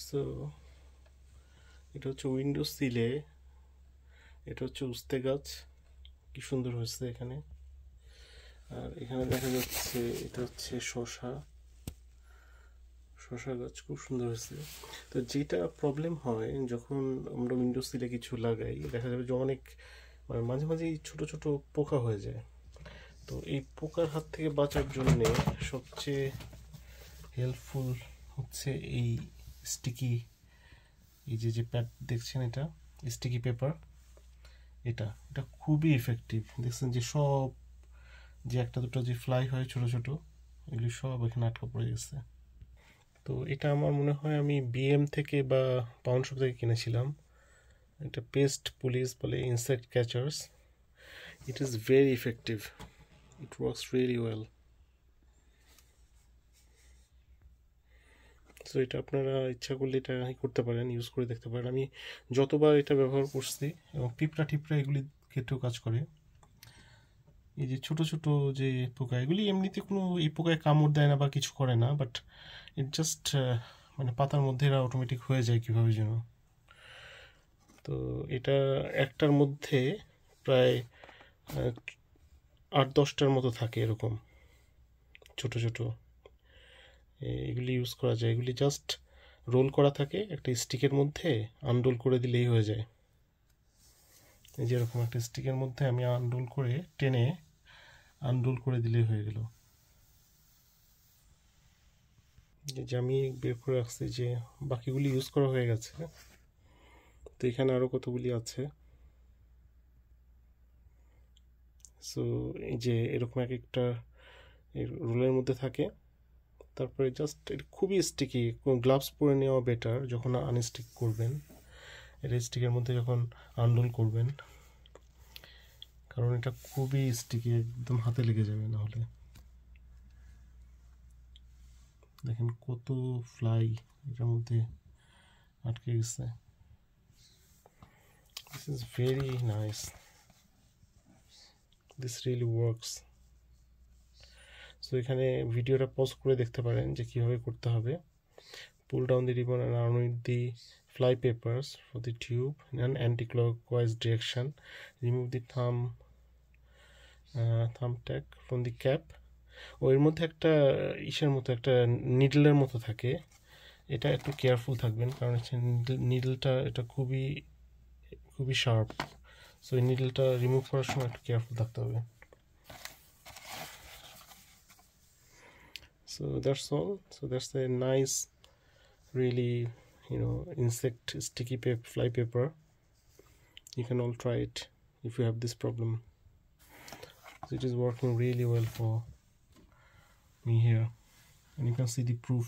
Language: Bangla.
সো এটা হচ্ছে উইন্ডো সিলে, এটা হচ্ছে উস্তে গাছ, কি সুন্দর হয়েছে এখানে। আর এখানে দেখা যাচ্ছে এটা হচ্ছে শশা গাছ, খুব সুন্দর হয়েছে। তো যেটা প্রবলেম হয় যখন আমরা উইন্ডো সিলে কিছু লাগাই, দেখা যাবে যে অনেক মানে মাঝে মাঝেই ছোট ছোট পোকা হয়ে যায়। তো এই পোকার হাত থেকে বাঁচার জন্যে সবচেয়ে হেল্পফুল হচ্ছে এই স্টিকি, এই যে প্যাড দেখছেন, এটা স্টিকি পেপার। এটা খুবই ইফেক্টিভ। দেখছেন যে সব যে একটা দুটো যে ফ্লাই হয় ছোট ছোট, এগুলি সব এখানে আটকা পড়ে গেছে। তো এটা আমার মনে হয় আমি বিএম থেকে বা পাউন্ড শপ থেকে কিনেছিলাম। এটা পেস্ট পুলিশ বলে, insect catchers. It is very effective, it works really well. So এটা আপনারা ইচ্ছা করলে এটা করতে পারেন, ইউজ করে দেখতে পারেন। আমি যতবার এটা ব্যবহার করছি, এবং পিঁপড়া টিপড়া এগুলি ক্ষেত্রেও কাজ করে। এই যে ছোট ছোট যে পোকা, এগুলি এমনিতে কোনো এই পোকায় কামড় দেয় না বা কিছু করে না, বাট ইট জাস্ট মানে পাতার মধ্যে এরা অটোমেটিক হয়ে যায় কীভাবে যেন। তো এটা একটার মধ্যে প্রায় 8-10টার মতো থাকে এরকম ছোট ছোট। এগুলি ইউজ করা যায়, এগুলি জাস্ট রোল করা থাকে একটা স্টিকের মধ্যে, আনরোল করে দিলেই হয়ে যায়। এই যে এরকম একটা স্টিকের মধ্যে আমি আনরোল করে টেনে আনরোল করে দিলেই হয়ে গেল। যে আমি বের করে রাখছি, যে বাকিগুলি ইউজ করা হয়ে গেছে। তো এখানে আরও কতগুলি আছে। সো এই যে এরকম এক একটা রোলের মধ্যে থাকে। তারপরে জাস্ট এটা খুবই স্টিকি, গ্লাভস পরে নেওয়া বেটার যখন আনস্টিক করবেন। এটা স্টিকের মধ্যে যখন আনরোল করবেন, কারণ এটা খুবই স্টিকি, একদম হাতে লেগে যাবে না হলে। দেখেন কত ফ্লাই এটার মধ্যে আটকে গেছে। This is very nice, this really works. So এখানে ভিডিওটা পজ করে দেখতে পারেন যে কীভাবে করতে হবে। Pull down the ribbon and unwith the fly papers for the tube in an anti-clockwise direction. Remove the thumb tag from the cap. এর মধ্যে একটা ইসের মতো একটা নিডলের মতো থাকে, এটা একটু কেয়ারফুল থাকবেন, কারণ হচ্ছে নিডলটা এটা খুবই খুবই শার্প। সো এই নিডলটা রিমুভ করার সময় একটু কেয়ারফুল থাকতে হবে। So that's all. So that's a nice, really, insect sticky fly paper. You can all try it if you have this problem. So it is working really well for me here, and you can see the proof.